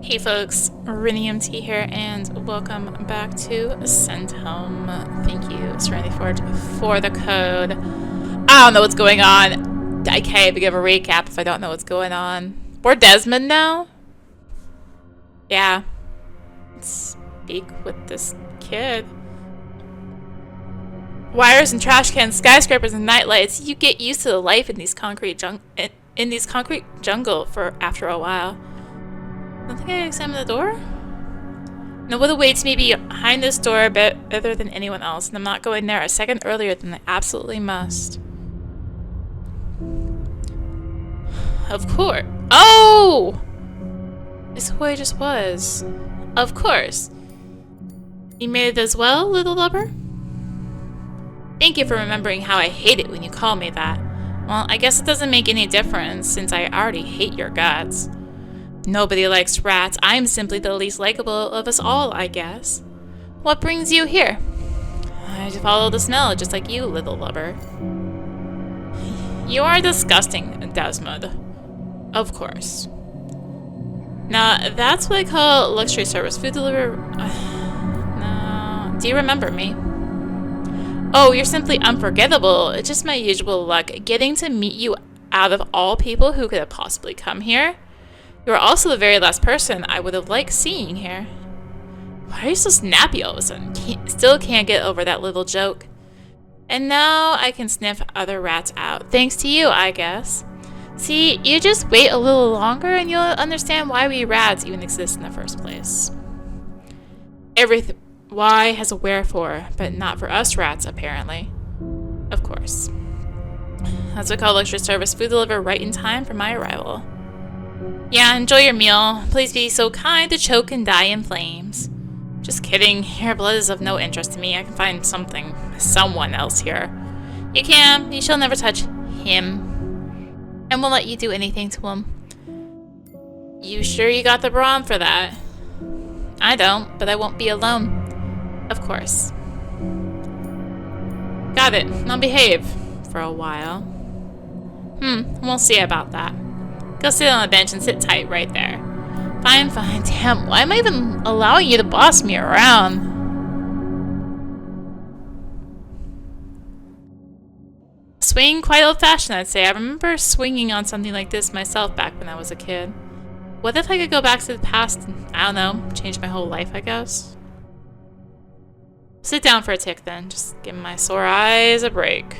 Hey folks, rinimt here, and welcome back to Centum. Thank you, Serenity Forge, for the code. I don't know what's going on. I can't even give a recap if I don't know what's going on. We're Desmond now? Yeah. Let's speak with this kid. Wires and trash cans, skyscrapers and nightlights. You get used to the life in these concrete jungle for after a while. Don't think I examined the door? No, what awaits me behind this door better than anyone else, and I'm not going there a second earlier than I absolutely must. Of course. Oh! It's who I just was. Of course. You made it as well, little lover? Thank you for remembering how I hate it when you call me that. Well, I guess it doesn't make any difference, since I already hate your guts. Nobody likes rats. I'm simply the least likable of us all, I guess. What brings you here? I follow the smell, just like you, little lover. You are disgusting, Desmond. Of course. Now, that's what I call luxury service. Food delivery... No. Do you remember me? Oh, you're simply unforgettable. It's just my usual luck, getting to meet you out of all people who could have possibly come here. You are also the very last person I would have liked seeing here. Why are you so snappy all of a sudden? Still can't get over that little joke. And now I can sniff other rats out. Thanks to you, I guess. See, you just wait a little longer and you'll understand why we rats even exist in the first place. Why has a wherefore, but not for us rats, apparently. Of course. That's what I call luxury service. Food delivered right in time for my arrival. Yeah, enjoy your meal. Please be so kind to choke and die in flames. Just kidding. Your blood is of no interest to me. I can find someone else here. You can. You shall never touch him. And won't let you do anything to him. You sure you got the brawn for that? I don't, but I won't be alone. Of course. Got it. I'll behave. For a while. We'll see about that. Go sit on the bench and sit tight right there. Fine, fine. Damn, why am I even allowing you to boss me around? Swing quite old-fashioned, I'd say. I remember swinging on something like this myself back when I was a kid. What if I could go back to the past and, I don't know, change my whole life, I guess? Sit down for a tick then. Just give my sore eyes a break.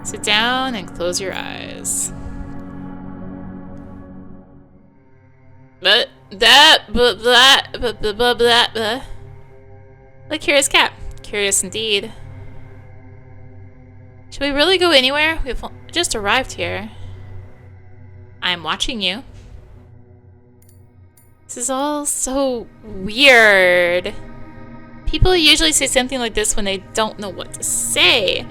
Sit down and close your eyes. Look, curious cat. Curious indeed. Should we really go anywhere? We've just arrived here. I'm watching you. This is all so weird. People usually say something like this when they don't know what to say.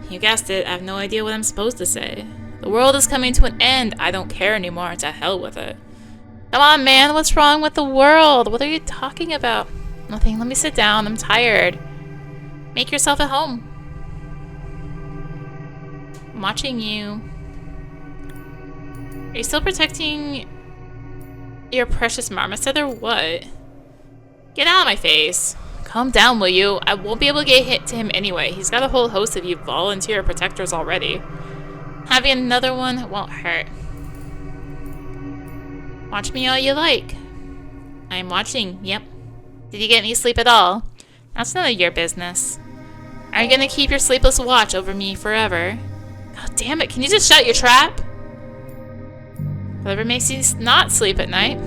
You guessed it, I have no idea what I'm supposed to say. The world is coming to an end. I don't care anymore. To hell with it. Come on, man. What's wrong with the world? What are you talking about? Nothing. Let me sit down. I'm tired. Make yourself at home. I'm watching you. Are you still protecting your precious marmoset or what? Get out of my face. Calm down, will you? I won't be able to get hit to him anyway. He's got a whole host of you volunteer protectors already. Having another one won't hurt. Watch me all you like. I'm watching, yep. Did you get any sleep at all? That's none of your business. Are you gonna keep your sleepless watch over me forever? God damn it, can you just shut your trap? Whatever makes you not sleep at night.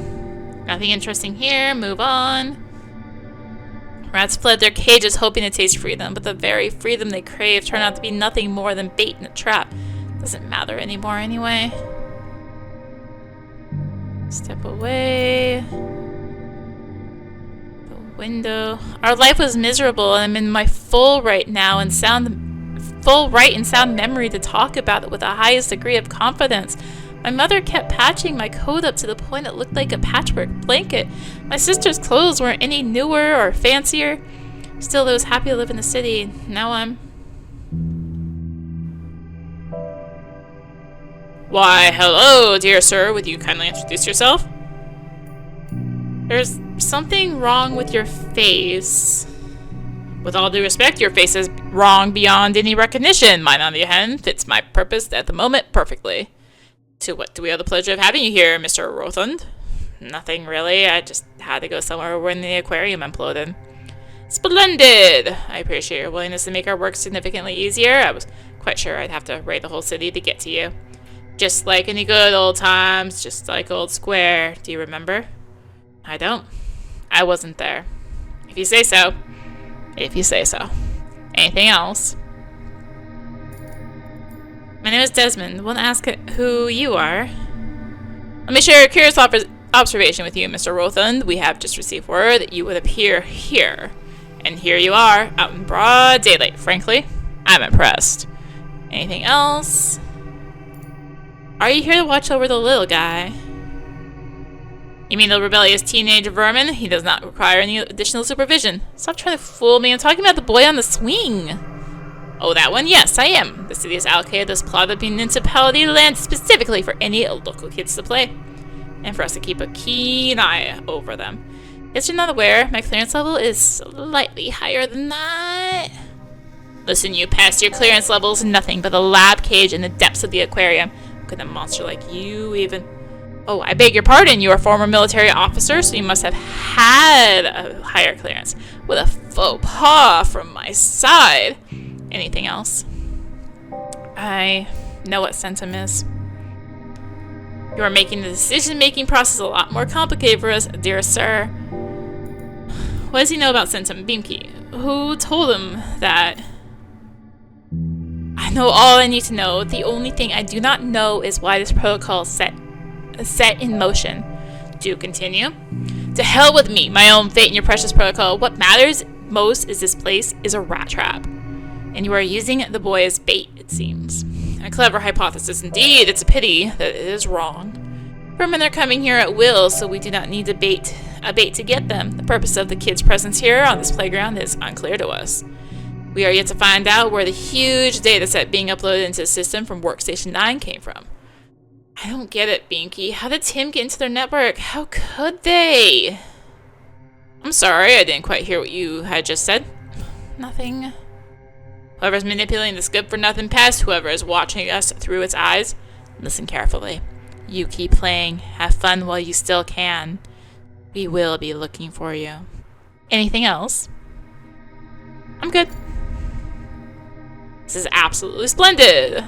Nothing interesting here, move on. Rats fled their cages hoping to taste freedom, but the very freedom they craved turned out to be nothing more than bait in a trap. Doesn't matter anymore anyway. Step away. The window. Our life was miserable, and I'm in my full right and sound memory to talk about it with the highest degree of confidence. My mother kept patching my coat up to the point it looked like a patchwork blanket. My sister's clothes weren't any newer or fancier. Still, I was happy to live in the city. Now I'm... Why, hello, dear sir. Would you kindly introduce yourself? There's something wrong with your face. With all due respect, your face is wrong beyond any recognition. Mine, on the other hand, fits my purpose at the moment perfectly. To what do we owe the pleasure of having you here, Mr. Rothund? Nothing, really. I just had to go somewhere when the aquarium imploded. Splendid! I appreciate your willingness to make our work significantly easier. I was quite sure I'd have to raid the whole city to get to you. Just like any good old times, just like old Square. Do you remember? I don't. I wasn't there. If you say so. If you say so. Anything else? My name is Desmond. Won't ask who you are. Let me share a curious observation with you, Mr. Rothund. We have just received word that you would appear here. And here you are, out in broad daylight. Frankly, I'm impressed. Anything else? Are you here to watch over the little guy? You mean the rebellious teenage vermin? He does not require any additional supervision. Stop trying to fool me. I'm talking about the boy on the swing. Oh, that one? Yes, I am. The city has allocated this plot of municipality land specifically for any local kids to play. And for us to keep a keen eye over them. Guess you're not aware, my clearance level is slightly higher than that. Listen, you passed your clearance levels, nothing but a lab cage in the depths of the aquarium. Could a monster like you even... Oh, I beg your pardon, you are a former military officer, so you must have had a higher clearance. With a faux pas from my side. Anything else? I know what Centum is. You are making the decision-making process a lot more complicated for us, dear sir. What does he know about Centum Beamkey? Who told him that? I know all I need to know. The only thing I do not know is why this protocol is set in motion. Do continue. To hell with me, my own fate and your precious protocol. What matters most is this place is a rat trap. And you are using the boy as bait, it seems. A clever hypothesis indeed. It's a pity that it is wrong. Vermin are coming here at will, so we do not need a bait to get them. The purpose of the kids' presence here on this playground is unclear to us. We are yet to find out where the huge dataset being uploaded into the system from Workstation 9 came from. I don't get it, Binky. How did Tim get into their network? How could they? I'm sorry, I didn't quite hear what you had just said. Nothing. Whoever's manipulating this good-for-nothing pest, whoever is watching us through its eyes, listen carefully. You keep playing. Have fun while you still can. We will be looking for you. Anything else? I'm good. This is absolutely splendid.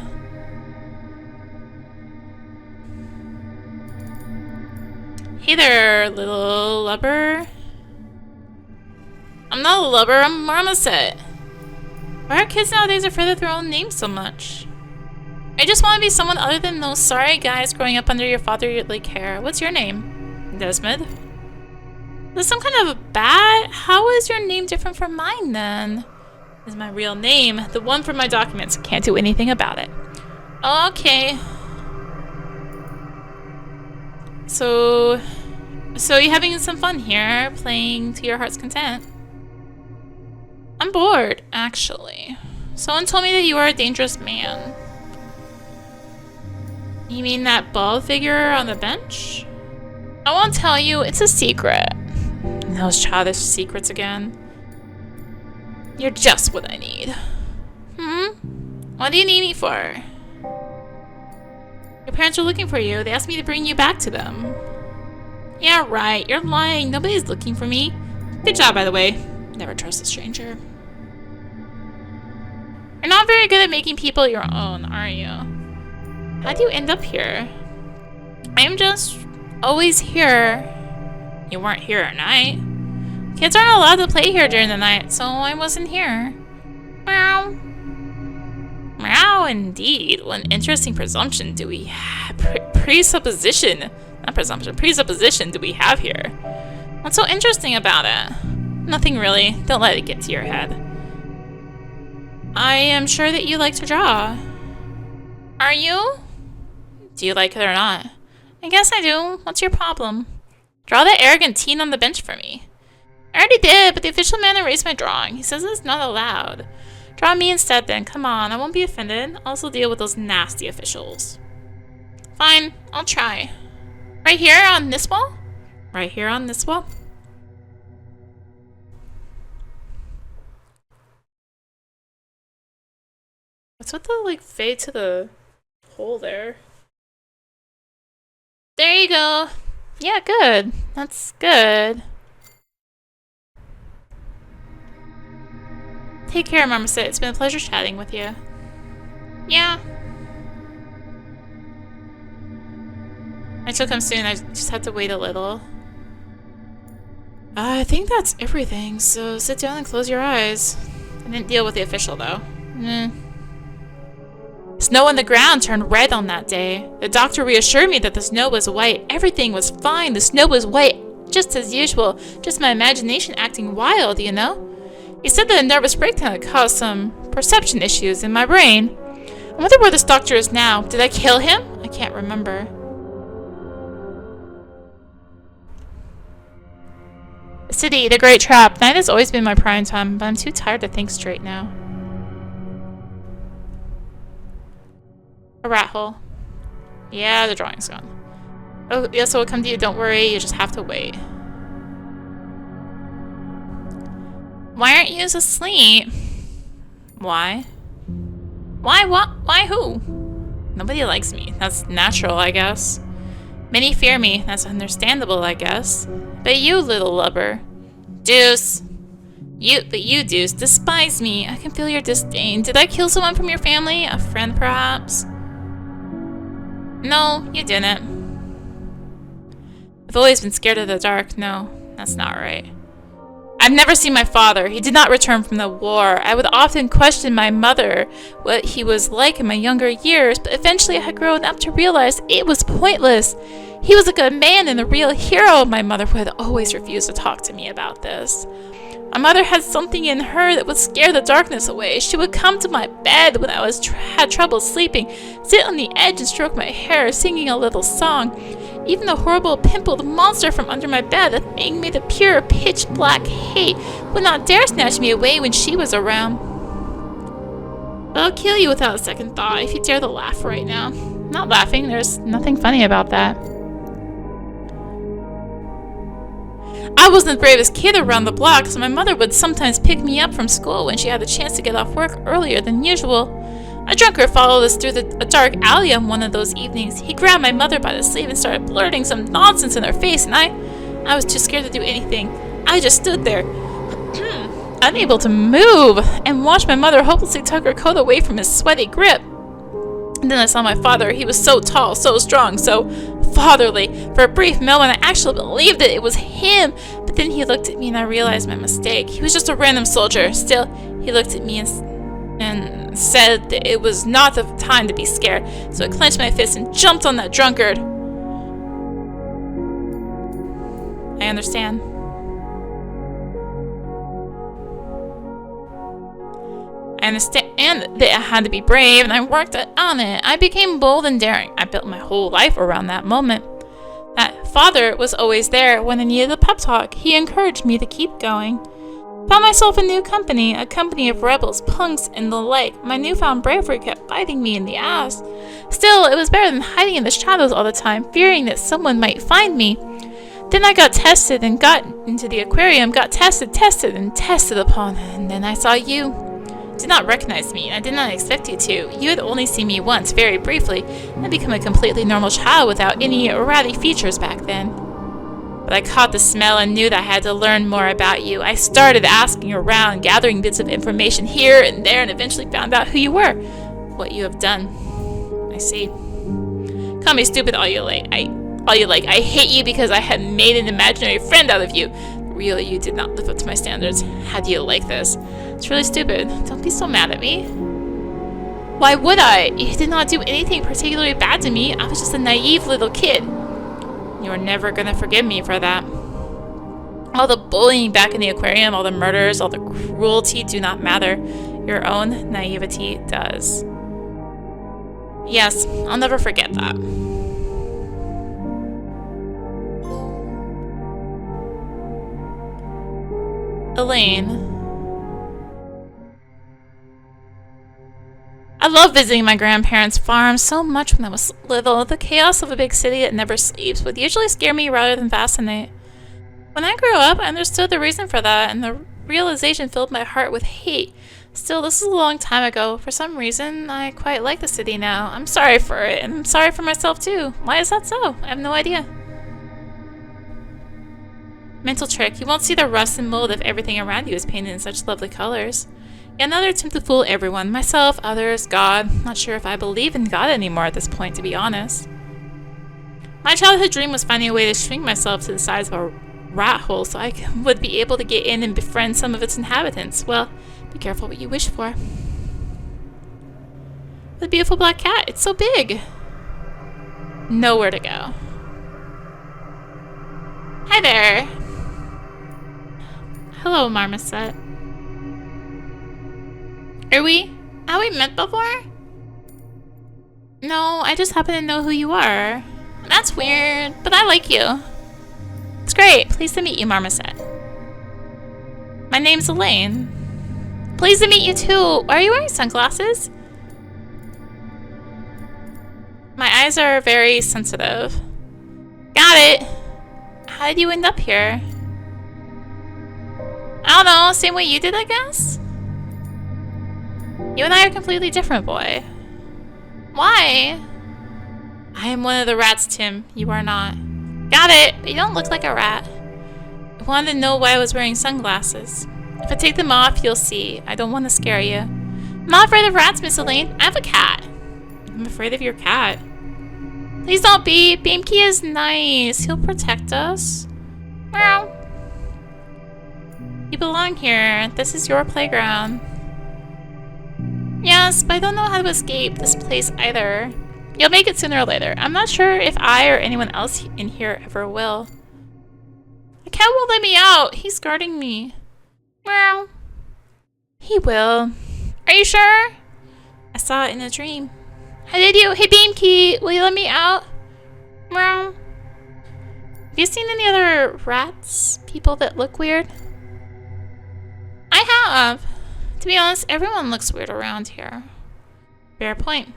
Hey there, little lubber. I'm not a lubber, I'm a marmoset. Why are kids nowadays afraid of their own names so much? I just want to be someone other than those sorry guys growing up under your fatherly care. What's your name? Desmond? Is this some kind of a bat? How is your name different from mine then? This is my real name. The one from my documents. Can't do anything about it. Okay. So you're having some fun here, playing to your heart's content. I'm bored, actually. Someone told me that you are a dangerous man. You mean that bald figure on the bench? I won't tell you, it's a secret. Those childish secrets again. You're just what I need. What do you need me for? Your parents are looking for you. They asked me to bring you back to them. Yeah, right. You're lying. Nobody's looking for me. Good job, by the way. Never trust a stranger. You're not very good at making people your own, are you? How do you end up here? I'm just always here. You weren't here at night. Kids aren't allowed to play here during the night, so I wasn't here. Meow. Meow, indeed. What an interesting presumption do we have? Presupposition. Not presumption. Presupposition do we have here? What's so interesting about it? Nothing really. Don't let it get to your head. I am sure that you like to draw. Are you? Do you like it or not? I guess I do. What's your problem? Draw that arrogant teen on the bench for me. I already did, but the official man erased my drawing. He says it's not allowed. Draw me instead then. Come on, I won't be offended. I'll also deal with those nasty officials. Fine, I'll try. Right here on this wall? Right here on this wall. What's with the, like, fade to the hole there? There you go. Yeah, good. That's good. Take care, Marmoset. It's been a pleasure chatting with you. Yeah. I shall come soon. I just have to wait a little. I think that's everything, so sit down and close your eyes. I didn't deal with the official, though. Snow on the ground turned red on that day. The doctor reassured me that the snow was white. Everything was fine. The snow was white, just as usual. Just my imagination acting wild, you know? He said that a nervous breakdown had caused some perception issues in my brain. I wonder where this doctor is now. Did I kill him? I can't remember. The city, the great trap. Night has always been my prime time, but I'm too tired to think straight now. A rat hole. Yeah, the drawing's gone. Oh, yes, it'll come to you. Don't worry. You just have to wait. Why aren't you asleep? Why? Why what? Why who? Nobody likes me. That's natural, I guess. Many fear me. That's understandable, I guess. But you, little lubber. Deuce. You, Deuce, despise me. I can feel your disdain. Did I kill someone from your family? A friend, perhaps? No, you didn't. I've always been scared of the dark. No, that's not right. I've never seen my father. He did not return from the war. I would often question my mother, what he was like in my younger years, but eventually I had grown up to realize it was pointless. He was a good man and a real hero. My mother would always refuse to talk to me about this. My mother had something in her that would scare the darkness away. She would come to my bed when I had trouble sleeping, sit on the edge and stroke my hair, singing a little song. Even the horrible pimpled monster from under my bed, that thing made of pure pitch-black hate, would not dare snatch me away when she was around. I'll kill you without a second thought if you dare to laugh right now. I'm not laughing, there's nothing funny about that. I wasn't the bravest kid around the block, so my mother would sometimes pick me up from school when she had the chance to get off work earlier than usual. A drunkard followed us through a dark alley on one of those evenings. He grabbed my mother by the sleeve and started blurting some nonsense in her face, and I was too scared to do anything. I just stood there, unable to move, and watched my mother hopelessly tug her coat away from his sweaty grip. And then I saw my father. He was so tall, so strong, so fatherly. For a brief moment, I actually believed it was him. But then he looked at me and I realized my mistake. He was just a random soldier. Still, he looked at me and said that it was not the time to be scared. So I clenched my fist and jumped on that drunkard. I understand. I understand that I had to be brave, and I worked on it. I became bold and daring. I built my whole life around that moment. That father was always there when I needed a pep talk. He encouraged me to keep going. Found myself a new company, a company of rebels, punks, and the like. My newfound bravery kept biting me in the ass. Still, it was better than hiding in the shadows all the time, fearing that someone might find me. Then I got tested and got into the aquarium, got tested upon, and then I saw you. Did not recognize me, and I did not expect you to. You had only seen me once, very briefly, and become a completely normal child without any ratty features back then. But I caught the smell and knew that I had to learn more about you. I started asking around, gathering bits of information here and there, and eventually found out who you were, what you have done. I see. Call me stupid all you like. I hate you because I had made an imaginary friend out of you. Really, you did not live up to my standards. How do you like this? It's really stupid. Don't be so mad at me. Why would I? You did not do anything particularly bad to me. I was just a naive little kid. You are never gonna forgive me for that. All the bullying back in the aquarium, all the murders, all the cruelty do not matter. Your own naivety does. Yes, I'll never forget that. Elaine. I loved visiting my grandparents' farm so much when I was little. The chaos of a big city that never sleeps would usually scare me rather than fascinate. When I grew up, I understood the reason for that, and the realization filled my heart with hate. Still, this is a long time ago. For some reason, I quite like the city now. I'm sorry for it, and I'm sorry for myself too. Why is that so? I have no idea. Mental trick. You won't see the rust and mold if everything around you is painted in such lovely colors. Yet another attempt to fool everyone. Myself, others, God. Not sure if I believe in God anymore at this point, to be honest. My childhood dream was finding a way to shrink myself to the size of a rat hole so I would be able to get in and befriend some of its inhabitants. Well, be careful what you wish for. The beautiful black cat. It's so big. Nowhere to go. Hi there. Hello, Marmoset. Have we met before? No, I just happen to know who you are. That's weird, but I like you. It's great. Pleased to meet you, Marmoset. My name's Elaine. Pleased to meet you too. Why are you wearing sunglasses? My eyes are very sensitive. Got it. How did you end up here? I don't know, same way you did, I guess? You and I are completely different, boy. Why? I am one of the rats, Tim. You are not. Got it, but you don't look like a rat. I wanted to know why I was wearing sunglasses. If I take them off, you'll see. I don't want to scare you. I'm not afraid of rats, Miss Elaine. I have a cat. I'm afraid of your cat. Please don't be. Beamkey is nice. He'll protect us. Meow. You belong here. This is your playground. Yes, but I don't know how to escape this place either. You'll make it sooner or later. I'm not sure if I or anyone else in here ever will. The cat won't let me out. He's guarding me. Meow. He will. Are you sure? I saw it in a dream. How did you? Hey, Beamkey, will you let me out? Meow. Have you seen any other rats? People that look weird? I have. To be honest, everyone looks weird around here. Fair point.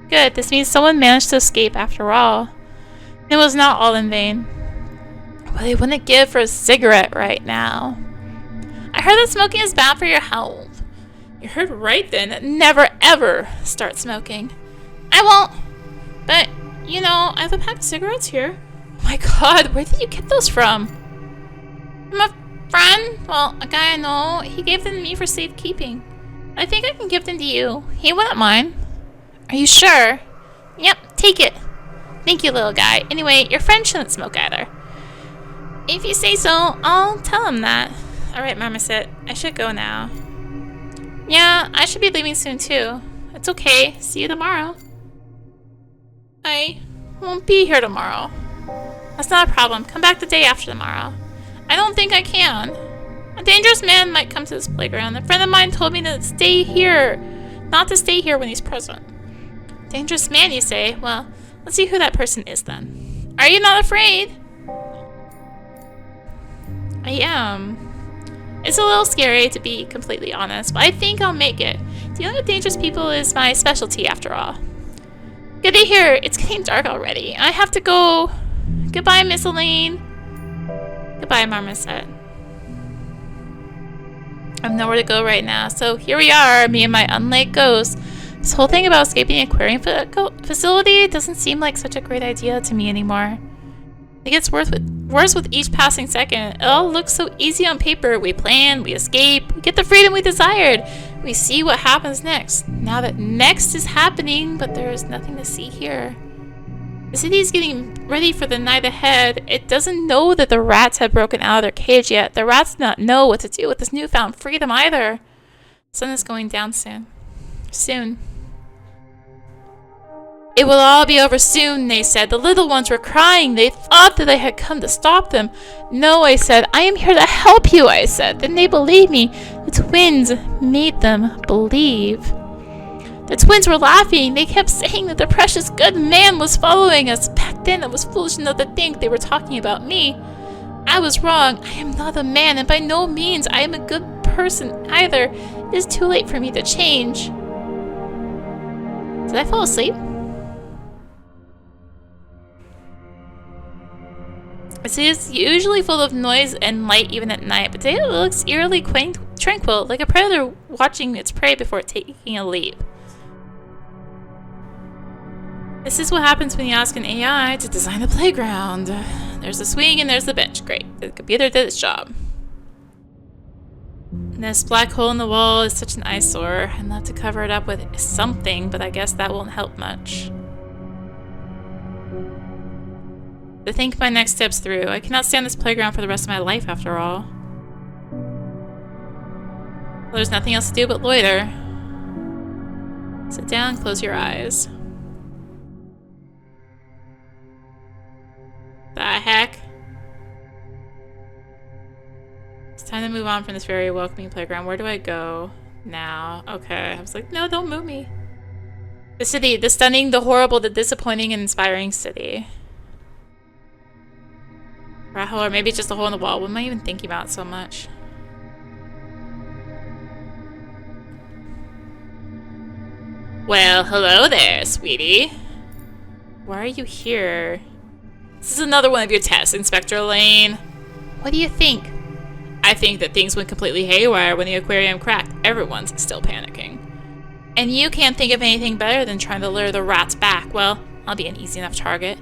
Good, this means someone managed to escape after all. It was not all in vain. What I wouldn't give for a cigarette right now. I heard that smoking is bad for your health. You heard right then. Never ever start smoking. I won't. But, you know, I have a pack of cigarettes here. Oh my god, where did you get those from? From a friend? Well, a guy I know. He gave them to me for safekeeping. I think I can give them to you. He wouldn't mind. Are you sure? Yep, take it. Thank you, little guy. Anyway, your friend shouldn't smoke either. If you say so, I'll tell him that. Alright, Marmoset, I should go now. Yeah, I should be leaving soon too. It's okay. See you tomorrow. I won't be here tomorrow. That's not a problem. Come back the day after tomorrow. I don't think I can. A dangerous man might come to this playground. A friend of mine told me to stay here. Not to stay here when he's present. Dangerous man, you say? Well, let's see who that person is then. Are you not afraid? I am. It's a little scary, to be completely honest, but I think I'll make it. Dealing with dangerous people is my specialty, after all. Good day here. It's getting dark already. I have to go. Goodbye, Miss Elaine. Goodbye, Marmoset. I have nowhere to go right now, so here we are, me and my unlike ghost. This whole thing about escaping an aquarium facility doesn't seem like such a great idea to me anymore. It gets worse with each passing second. It all looks so easy on paper. We plan, we escape, we get the freedom we desired. We see what happens next. Now that next is happening, but there is nothing to see here. The city is getting ready for the night ahead. It doesn't know that the rats have broken out of their cage yet. The rats do not know what to do with this newfound freedom either. The sun is going down soon. Soon. It will all be over soon, they said. The little ones were crying. They thought that I had come to stop them. No, I said. I am here to help you, I said. Then they believed me. The twins made them believe. The twins were laughing. They kept saying that the precious good man was following us. Back then, I was foolish enough to think they were talking about me. I was wrong. I am not a man, and by no means I am a good person either. It is too late for me to change. Did I fall asleep? It is usually full of noise and light even at night, but today it looks eerily tranquil, like a predator watching its prey before taking a leap. This is what happens when you ask an AI to design a playground. There's the swing and there's the bench. Great. The computer did its job. And this black hole in the wall is such an eyesore. I'd love to cover it up with something, but I guess that won't help much. To think my next steps through. I cannot stay on this playground for the rest of my life, after all. Well, there's nothing else to do but loiter. Sit down, close your eyes. The heck? It's time to move on from this very welcoming playground. Where do I go now? Okay, I was like, no, don't move me. The city, the stunning, the horrible, the disappointing, and inspiring city. Or maybe it's just a hole in the wall. What am I even thinking about so much? Well, hello there, sweetie. Why are you here? This is another one of your tests, Inspector Lane. What do you think? I think that things went completely haywire when the aquarium cracked. Everyone's still panicking. And you can't think of anything better than trying to lure the rats back. Well, I'll be an easy enough target.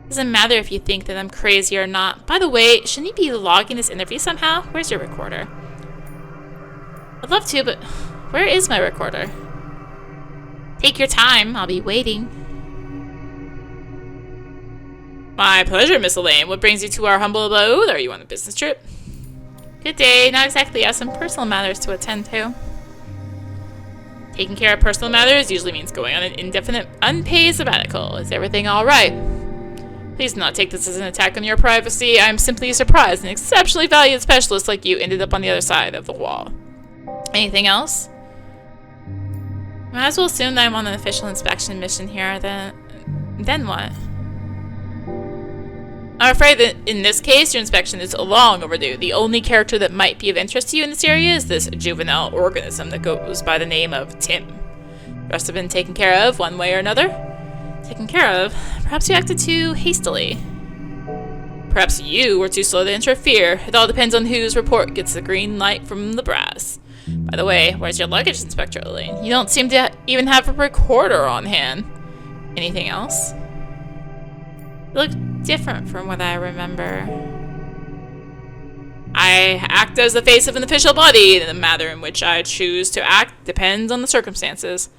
Doesn't matter if you think that I'm crazy or not. By the way, shouldn't you be logging this interview somehow? Where's your recorder? I'd love to, but where is my recorder? Take your time. I'll be waiting. My pleasure, Miss Elaine. What brings you to our humble abode? Are you on a business trip? Good day. Not exactly. I have some personal matters to attend to. Taking care of personal matters usually means going on an indefinite, unpaid sabbatical. Is everything all right? Please do not take this as an attack on your privacy. I am simply surprised an exceptionally valued specialist like you ended up on the other side of the wall. Anything else? Might as well assume that I'm on an official inspection mission here, then what? I'm afraid that in this case, your inspection is long overdue. The only character that might be of interest to you in this area is this juvenile organism that goes by the name of Tim. The rest have been taken care of one way or another. Taken care of? Perhaps you acted too hastily. Perhaps you were too slow to interfere. It all depends on whose report gets the green light from the brass. By the way, where's your luggage, Inspector Elaine? You don't seem to even have a recorder on hand. Anything else? You look different from what I remember. I act as the face of an official body. The manner in which I choose to act depends on the circumstances.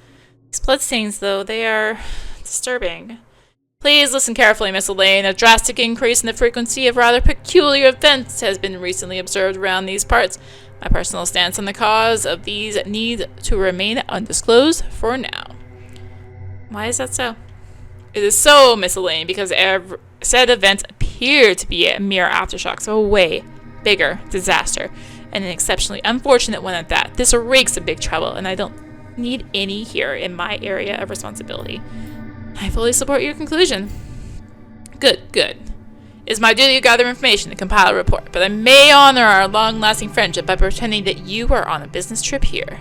These bloodstains, though, they are disturbing. Please listen carefully, Miss Elaine. A drastic increase in the frequency of rather peculiar events has been recently observed around these parts. My personal stance on the cause of these needs to remain undisclosed for now. Why is that so? It is so, Miss Elaine, because said events appear to be a mere aftershocks of a way bigger disaster, and an exceptionally unfortunate one at that. This reeks of big trouble, and I don't need any here in my area of responsibility. I fully support your conclusion. Good, good. It is my duty to gather information and compile a report, but I may honor our long-lasting friendship by pretending that you are on a business trip here.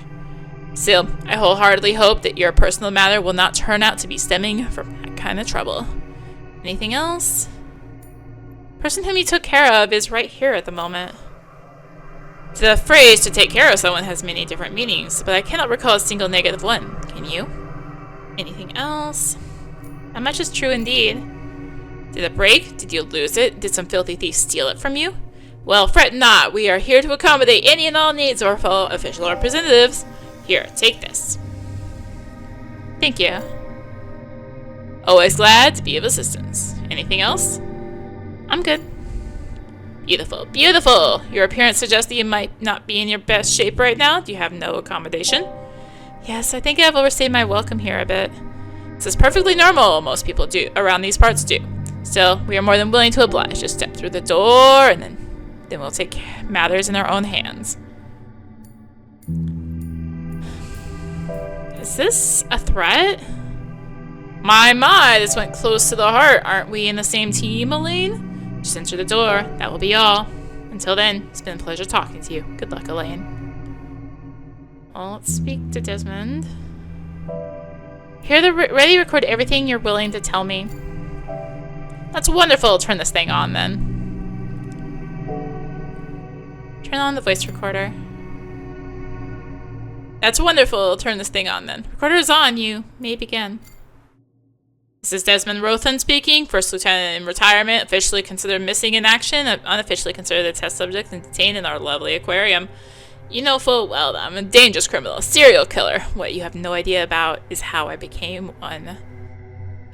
Still, I wholeheartedly hope that your personal matter will not turn out to be stemming from that kind of trouble. Anything else? The person whom you took care of is right here at the moment. The phrase to take care of someone has many different meanings, but I cannot recall a single negative one. Can you? Anything else? That much is true indeed. Did it break? Did you lose it? Did some filthy thief steal it from you? Well, fret not. We are here to accommodate any and all needs of our fellow official representatives. Here, take this. Thank you. Always glad to be of assistance. Anything else? I'm good. Beautiful, beautiful. Your appearance suggests that you might not be in your best shape right now. Do you have no accommodation? Yes, I think I've overstayed my welcome here a bit. This is perfectly normal. Most people do around these parts do. Still, we are more than willing to oblige. Just step through the door, and then we'll take matters in our own hands. Is this a threat? My, this went close to the heart. Aren't we in the same team, Elaine? Just enter the door. That will be all. Until then, it's been a pleasure talking to you. Good luck, Elaine. Well, let's speak to Desmond. Here, ready to record everything you're willing to tell me. That's wonderful. Turn this thing on, then. Turn on the voice recorder. That's wonderful. Turn this thing on then. Recorder is on. You may begin. This is Desmond Rothan speaking, First Lieutenant in retirement, officially considered missing in action, unofficially considered a test subject and detained in our lovely aquarium. You know full well that I'm a dangerous criminal, a serial killer. What you have no idea about is how I became one.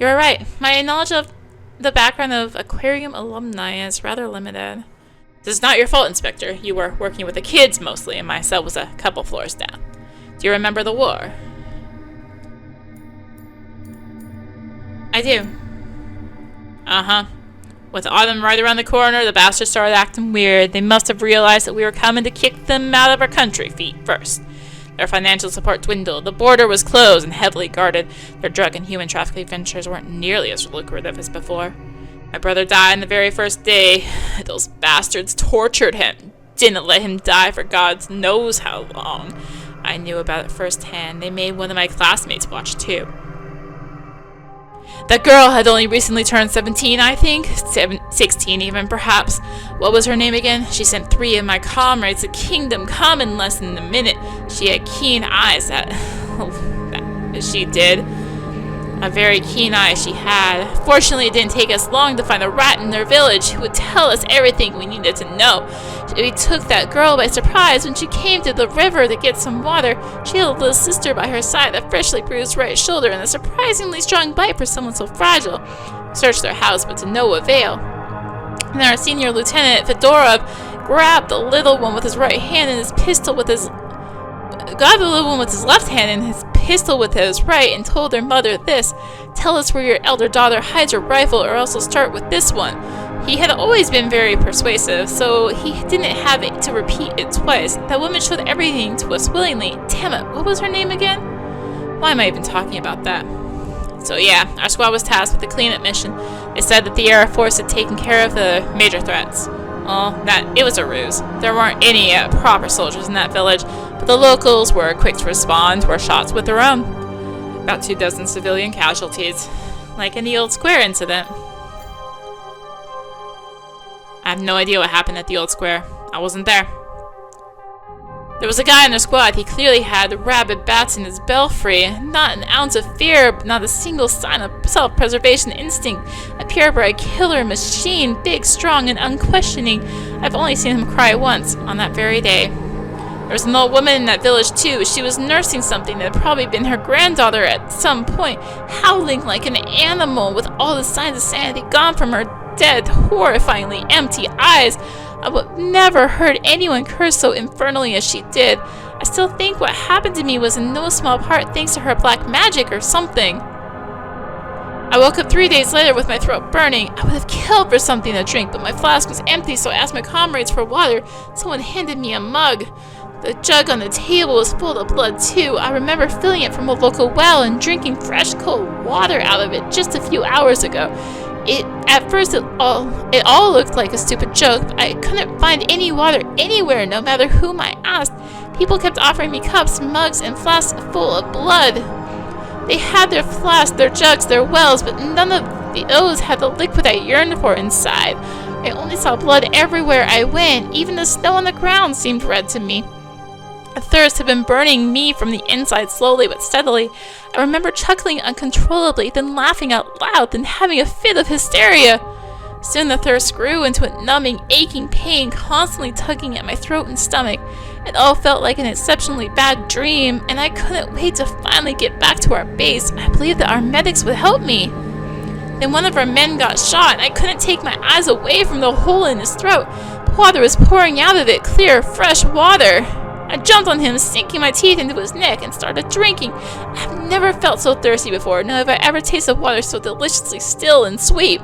You're right. My knowledge of the background of aquarium alumni is rather limited. This is not your fault, Inspector. You were working with the kids mostly, and my cell was a couple floors down. Do you remember the war? I do. Uh-huh. With Autumn right around the corner, the bastards started acting weird. They must have realized that we were coming to kick them out of our country feet first. Their financial support dwindled. The border was closed and heavily guarded. Their drug and human trafficking ventures weren't nearly as lucrative as before. My brother died on the very first day. Those bastards tortured him. Didn't let him die for God knows how long. I knew about it firsthand. They made one of my classmates watch too. That girl had only recently turned 17, I think. 16 even, perhaps. What was her name again? She sent 3 of my comrades to Kingdom Come in less than a minute. She had keen eyes, that she did. A very keen eye she had. Fortunately, it didn't take us long to find a rat in their village who would tell us everything we needed to know. We took that girl by surprise when she came to the river to get some water. She had a little sister by her side, a freshly bruised right shoulder, and a surprisingly strong bite for someone so fragile. We searched their house, but to no avail. And our senior lieutenant, Fedorov, grabbed the little one with his right hand and his pistol with his... Grabbed the little one with his left hand and his pistol with his right and told their mother this: "Tell us where your elder daughter hides her rifle or else we'll start with this one." He had always been very persuasive, so he didn't have it to repeat it twice. That woman showed everything to us willingly. Damn it, what was her name again? Why am I even talking about that? So yeah, our squad was tasked with the cleanup mission. They said that the Air Force had taken care of the major threats. Well, it was a ruse. There weren't any proper soldiers in that village, but the locals were quick to respond to our shots with their own. About 24 civilian casualties, like in the old square incident. I have no idea what happened at the old square. I wasn't there. There was a guy in their squad. He clearly had rabid bats in his belfry. Not an ounce of fear, but not a single sign of self-preservation instinct. A purebred killer machine, big, strong, and unquestioning. I've only seen him cry once, on that very day. There was an old woman in that village, too. She was nursing something that had probably been her granddaughter at some point, howling like an animal, with all the signs of sanity gone from her dead, horrifyingly empty eyes. I would never heard anyone curse so infernally as she did. I still think what happened to me was in no small part thanks to her black magic or something. I woke up 3 days later with my throat burning. I would have killed for something to drink, but my flask was empty, so I asked my comrades for water. Someone handed me a mug. The jug on the table was full of blood, too. I remember filling it from a local well and drinking fresh, cold water out of it just a few hours ago. At first, it all looked like a stupid joke, but I couldn't find any water anywhere, no matter whom I asked. People kept offering me cups, mugs, and flasks full of blood. They had their flasks, their jugs, their wells, but none of those had the liquid I yearned for inside. I only saw blood everywhere I went. Even the snow on the ground seemed red to me. A thirst had been burning me from the inside slowly but steadily. I remember chuckling uncontrollably, then laughing out loud, then having a fit of hysteria. Soon the thirst grew into a numbing, aching pain, constantly tugging at my throat and stomach. It all felt like an exceptionally bad dream, and I couldn't wait to finally get back to our base. I believed that our medics would help me. Then one of our men got shot, and I couldn't take my eyes away from the hole in his throat. Water was pouring out of it, clear, fresh water. I jumped on him, sinking my teeth into his neck, and started drinking. I've never felt so thirsty before, nor have I ever tasted water so deliciously still and sweet.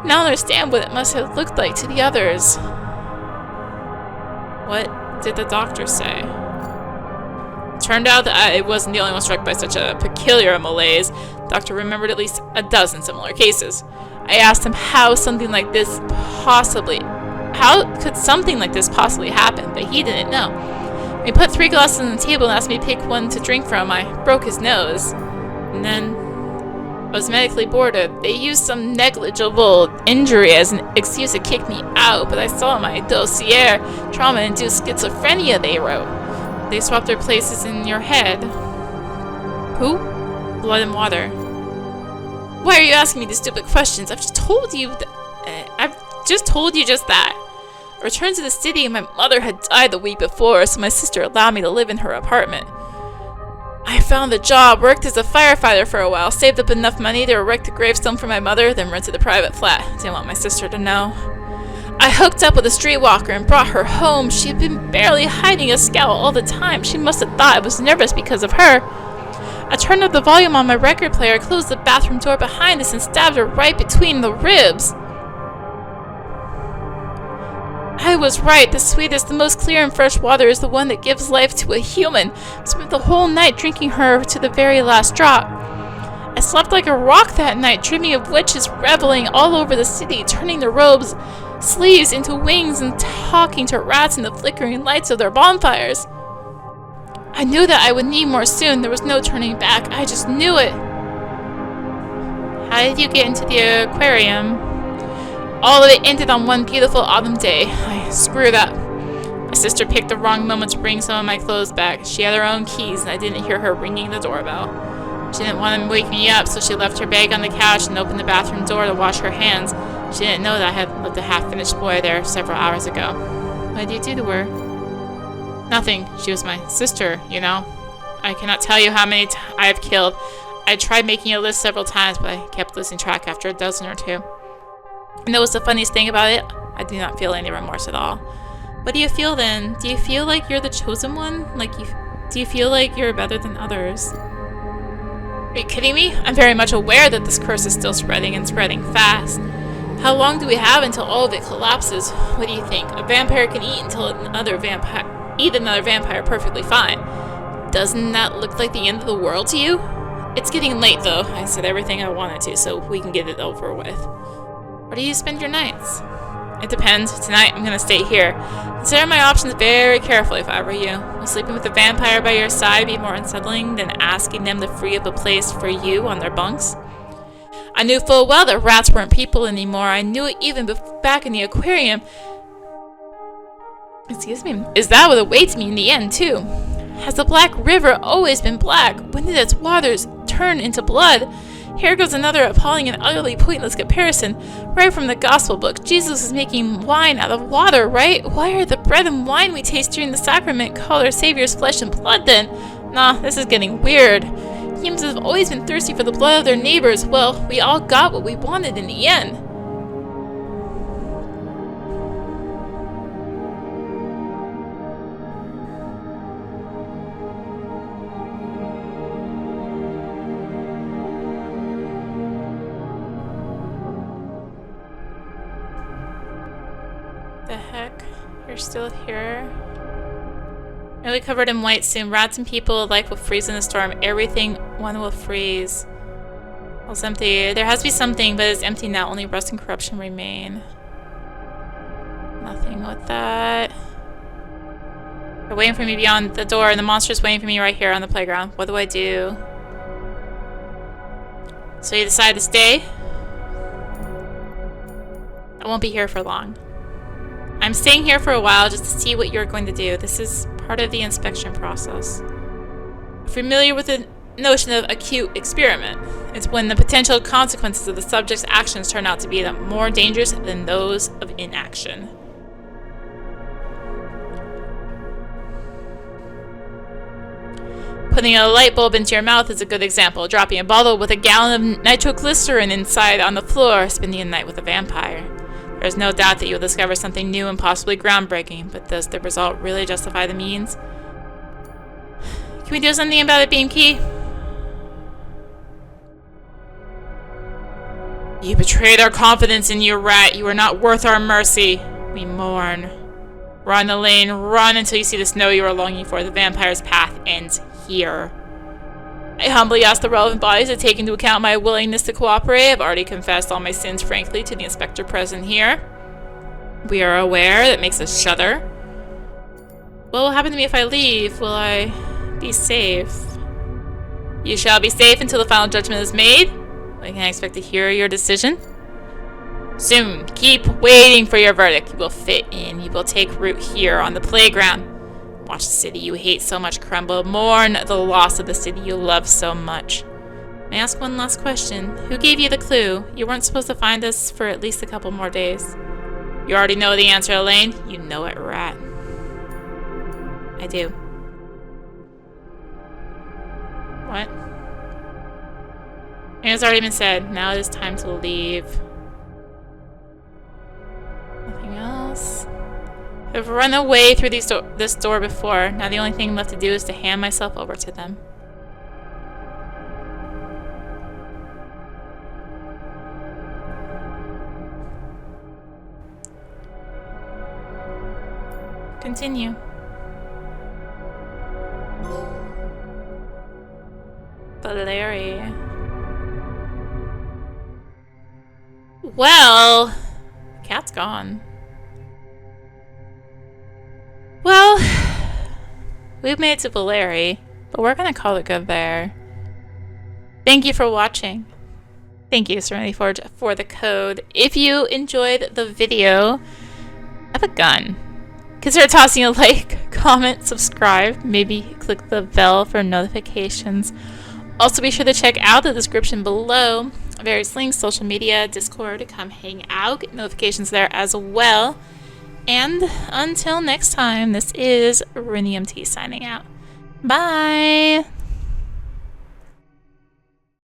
Now I understand what it must have looked like to the others. What did the doctor say? It turned out that I wasn't the only one struck by such a peculiar malaise. The doctor remembered at least a dozen similar cases. I asked him how could something like this possibly happen, but he didn't know. He put 3 glasses on the table and asked me to pick one to drink from. I broke his nose. And then I was medically boarded. They used some negligible injury as an excuse to kick me out, but I saw my dossier. Trauma-induced schizophrenia, they wrote. They swapped their places in your head. Who? Blood and water. Why are you asking me these stupid questions? I've just told you just that. I returned to the city and my mother had died the week before, so my sister allowed me to live in her apartment. I found a job, worked as a firefighter for a while, saved up enough money to erect a gravestone for my mother, then rented a private flat. Didn't want my sister to know. I hooked up with a streetwalker and brought her home. She had been barely hiding a scowl all the time. She must have thought I was nervous because of her. I turned up the volume on my record player, closed the bathroom door behind us, and stabbed her right between the ribs. I was right. The sweetest, the most clear and fresh water is the one that gives life to a human. I spent the whole night drinking her to the very last drop. I slept like a rock that night, dreaming of witches reveling all over the city, turning their robes, sleeves into wings and talking to rats in the flickering lights of their bonfires. I knew that I would need more soon. There was no turning back. I just knew it. How did you get into the aquarium? All of it ended on one beautiful autumn day. I screwed up. My sister picked the wrong moment to bring some of my clothes back. She had her own keys, and I didn't hear her ringing the doorbell. She didn't want to wake me up, so she left her bag on the couch and opened the bathroom door to wash her hands. She didn't know that I had left a half-finished boy there several hours ago. What did you do to her? Nothing. She was my sister, you know. I cannot tell you how many I have killed. I tried making a list several times, but I kept losing track after a dozen or two. And that was the funniest thing about it. I do not feel any remorse at all. What do you feel then? Do you feel like you're the chosen one? Do you feel like you're better than others? Are you kidding me? I'm very much aware that this curse is still spreading and spreading fast. How long do we have until all of it collapses? What do you think? A vampire can eat another vampire perfectly fine. Doesn't that look like the end of the world to you? It's getting late though. I said everything I wanted to, so we can get it over with. Where do you spend your nights? It depends. Tonight, I'm gonna stay here. Consider my options very carefully if I were you. Will sleeping with a vampire by your side be more unsettling than asking them to free up a place for you on their bunks? I knew full well that rats weren't people anymore. I knew it even back in the aquarium. Excuse me. Is that what awaits me in the end, too? Has the Black River always been black? When did its waters turn into blood? Here goes another appalling and utterly pointless comparison. Right from the gospel book, Jesus is making wine out of water, right? Why are the bread and wine we taste during the sacrament called our Savior's flesh and blood then? Nah, this is getting weird. Humans have always been thirsty for the blood of their neighbors. Well, we all got what we wanted in the end. The heck? You're still here? Nearly covered in white soon. Rats and people alike will freeze in the storm. Everything one will freeze. All's empty. There has to be something, but it's empty now. Only rust and corruption remain. Nothing with that. They're waiting for me beyond the door, and the monster's waiting for me right here on the playground. What do I do? So you decide to stay? I won't be here for long. I'm staying here for a while just to see what you're going to do. This is part of the inspection process. Familiar with the notion of acute experiment? It's when the potential consequences of the subject's actions turn out to be more dangerous than those of inaction. Putting a light bulb into your mouth is a good example. Dropping a bottle with a gallon of nitroglycerin inside on the floor. Spending a night with a vampire. There's no doubt that you'll discover something new and possibly groundbreaking, but does the result really justify the means? Can we do something about it, Beamkey? You betrayed our confidence in you, rat. You are not worth our mercy. We mourn. Run, Elaine, run until you see the snow you are longing for. The vampire's path ends here. I humbly ask the relevant bodies to take into account my willingness to cooperate. I've already confessed all my sins frankly to the inspector present here. We are aware that makes us shudder. What will happen to me if I leave? Will I be safe? You shall be safe until the final judgment is made. When can I expect to hear your decision? Soon. Keep waiting for your verdict. You will fit in. You will take root here on the playground. Watch the city you hate so much crumble. Mourn the loss of the city you love so much. May I ask one last question? Who gave you the clue? You weren't supposed to find us for at least a couple more days. You already know the answer, Elaine. You know it, rat. I do. What? It has already been said. Now it is time to leave. Nothing else? I've run away through this door before. Now the only thing left to do is to hand myself over to them. Continue. Valeri. Well, cat's gone. Well, we've made it to Valeri, but we're gonna call it good there. Thank you for watching. Thank you, Serenity Forge, for the code. If you enjoyed the video, have a gun. Consider tossing a like, comment, subscribe, maybe click the bell for notifications. Also be sure to check out the description below. Various links, social media, Discord, to come hang out, get notifications there as well. And until next time, this is rinimt signing out. Bye!